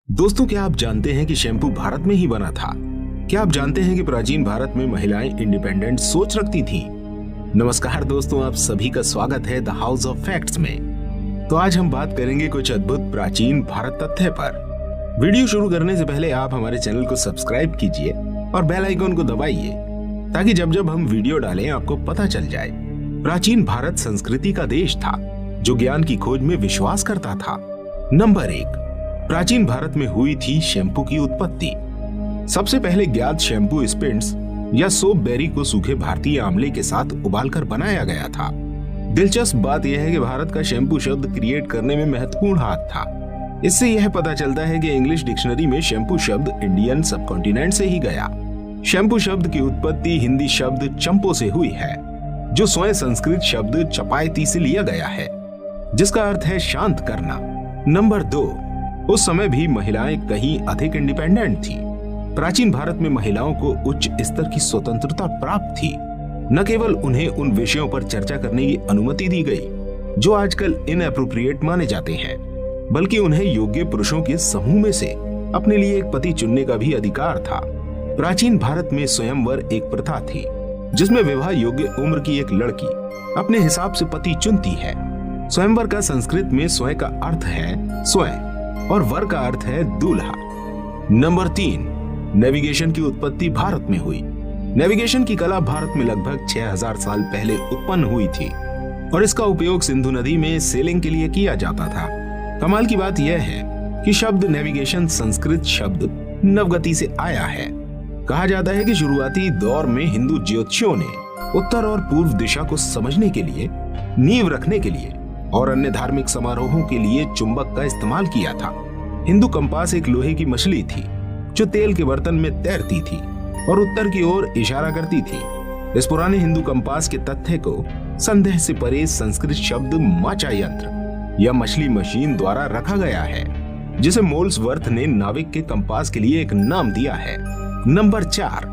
दोस्तों, क्या आप जानते हैं कि शैम्पू भारत में ही बना था? क्या आप जानते हैं कि प्राचीन भारत में महिलाएं इंडिपेंडेंट सोच रखती थीं? नमस्कार दोस्तों, आप सभी का स्वागत है द हाउस ऑफ फैक्ट्स में। तो आज हम बात करेंगे कुछ अद्भुत प्राचीन भारत तथ्य पर। वीडियो शुरू करने से पहले आप हमारे चैनल को सब्सक्राइब कीजिए और बेल आइकन को दबाइए ताकि जब जब हम वीडियो डालें आपको पता चल जाए। प्राचीन भारत संस्कृति का देश था जो ज्ञान की खोज में विश्वास करता था। नंबर 1, प्राचीन भारत में हुई थी शैम्पू की उत्पत्ति। सबसे पहले ज्ञात शैम्पू स्पिंड्स या सोप बेरी को सूखे भारतीय आंवले के साथ उबालकर बनाया गया था। दिलचस्प बात यह है कि भारत का शैम्पू शब्द क्रिएट करने में महत्वपूर्ण हाथ था। इससे यह पता चलता है कि इंग्लिश डिक्शनरी में शैम्पू शब्द इंडियन सबकॉन्टिनेंट से ही गया। शैम्पू शब्द की उत्पत्ति हिंदी शब्द चंपो से हुई है, जो स्वयं संस्कृत शब्द चपायती से लिया गया है, जिसका अर्थ है शांत करना। नंबर 2, उस समय भी महिलाएं कहीं अधिक इंडिपेंडेंट थी। प्राचीन भारत में महिलाओं को उच्च स्तर की स्वतंत्रता प्राप्त थी। न केवल उन्हें उन विषयों पर चर्चा करने की अनुमति दी गई जो आजकल इनएप्रोप्रिएट माने जाते हैं, बल्कि उन्हें योग्य पुरुषों के समूह में से अपने लिए एक पति चुनने का भी अधिकार था। प्राचीन भारत में स्वयंवर एक प्रथा थी जिसमें विवाह योग्य उम्र की एक लड़की अपने हिसाब से पति चुनती है। स्वयंवर का संस्कृत में स्वयं का अर्थ है स्वयं और वर का अर्थ है दूल्हा। नंबर 3, नेविगेशन की उत्पत्ति भारत में हुई। नेविगेशन की कला भारत में लगभग 6000 साल पहले उत्पन्न हुई थी और इसका उपयोग सिंधु नदी में सेलिंग के लिए किया जाता था। कमाल की बात यह है कि शब्द नेविगेशन संस्कृत शब्द नवगति से आया है। कहा जाता है कि शुरुआती दौर में हिंदू ज्योतिषियों ने उत्तर और पूर्व दिशा को समझने के लिए, नींव रखने के लिए और अन्य धार्मिक समारोहों के लिए चुंबक का इस्तेमाल किया था। हिंदू कंपास एक लोहे की मछली थी जो तेल के बर्तन में तैरती थी और उत्तर की ओर इशारा करती थी। इस पुराने हिंदू कंपास के तथ्य को संदेह से परे संस्कृत शब्द माचा यंत्र या मछली मशीन द्वारा रखा गया है, जिसे मोल्सवर्थ ने नाविक के कंपास के लिए एक नाम दिया है। नंबर 4,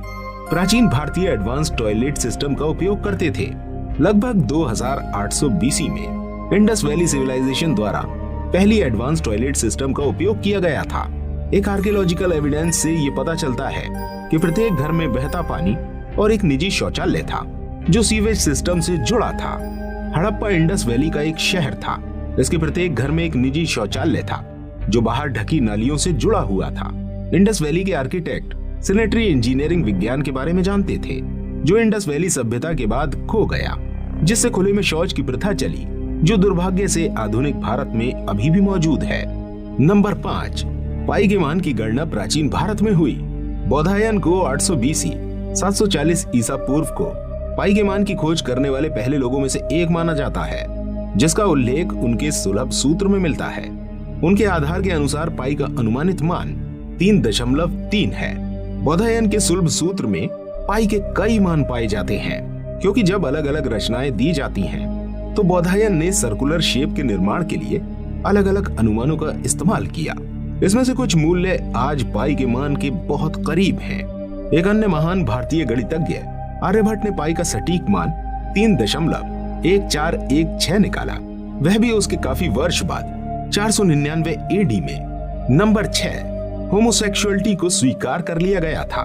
प्राचीन भारतीय एडवांस टॉयलेट सिस्टम का उपयोग करते थे। लगभग 2800 बीसी में इंडस वैली सिविलाइजेशन द्वारा पहली एडवांस टॉयलेट सिस्टम का उपयोग किया गया था। एक आर्कियोलॉजिकल एविडेंस से ये पता चलता है कि प्रत्येक घर में बहता पानी और एक निजी शौचालय था जो सीवेज सिस्टम से जुड़ा था। हड़प्पा इंडस वैली का एक शहर था। इसके प्रत्येक घर में एक निजी शौचालय था जो बाहर ढकी नालियों से जुड़ा हुआ था। इंडस वैली के आर्किटेक्ट सैनिटरी इंजीनियरिंग विज्ञान के बारे में जानते थे, जो इंडस वैली सभ्यता के बाद खो गया, जिससे खुले में शौच की प्रथा चली, जो दुर्भाग्य से आधुनिक भारत में अभी भी मौजूद है। नंबर 5, पाई के मान की गणना प्राचीन भारत में हुई। बौधायन को 800 बीसी 740 ईसा पूर्व को पाई के मान की खोज करने वाले पहले लोगों में से एक माना जाता है, जिसका उल्लेख उनके सुलभ सूत्र में मिलता है। उनके आधार के अनुसार पाई का अनुमानित मान 3.3 है। बौधायन के सुलभ सूत्र में पाई के कई मान पाए जाते हैं, क्योंकि जब अलग अलग रचनाएं दी जाती हैं तो बौधायन ने सर्कुलर शेप के निर्माण के लिए अलग अलग अनुमानों का इस्तेमाल किया। इसमें से कुछ मूल्य आज पाई के मान के बहुत करीब हैं। एक अन्य महान भारतीय गणितज्ञ आर्यभट्ट ने पाई का सटीक मान 3.1416 निकाला, वह भी उसके काफी वर्ष बाद 499 एडी में। नंबर 6, होमोसेक्सुअलिटी को स्वीकार कर लिया गया था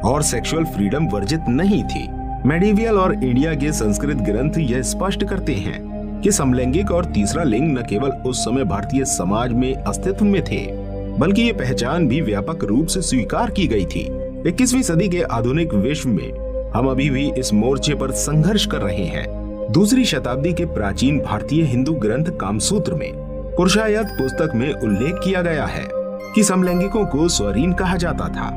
और सेक्सुअल फ्रीडम वर्जित नहीं थी। मेडिवियल और इंडिया के संस्कृत ग्रंथ यह स्पष्ट करते हैं कि समलैंगिक और तीसरा लिंग न केवल उस समय भारतीय समाज में अस्तित्व में थे, बल्कि ये पहचान भी व्यापक रूप से स्वीकार की गई थी। 21वीं सदी के आधुनिक विश्व में हम अभी भी इस मोर्चे पर संघर्ष कर रहे हैं। दूसरी शताब्दी के प्राचीन भारतीय हिंदू ग्रंथ कामसूत्र में पुरुषायत पुस्तक में उल्लेख किया गया है कि समलैंगिकों को स्वरीन कहा जाता था।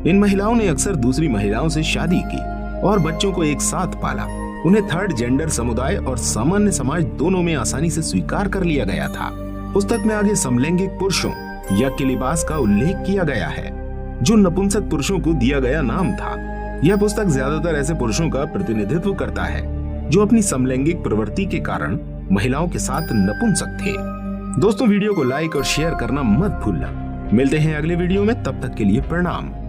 इन महिलाओं ने अक्सर दूसरी महिलाओं से शादी की और बच्चों को एक साथ पाला। उन्हें थर्ड जेंडर समुदाय और सामान्य समाज दोनों में आसानी से स्वीकार कर लिया गया था। पुस्तक में आगे समलैंगिक पुरुषों या किलिबास का उल्लेख किया गया है, जो नपुंसक पुरुषों को दिया गया नाम था। यह पुस्तक ज्यादातर ऐसे पुरुषों का प्रतिनिधित्व करता है जो अपनी समलैंगिक प्रवृत्ति के कारण महिलाओं के साथ नपुंसक थे। दोस्तों, वीडियो को लाइक और शेयर करना मत भूलना। मिलते हैं अगले वीडियो में, तब तक के लिए प्रणाम।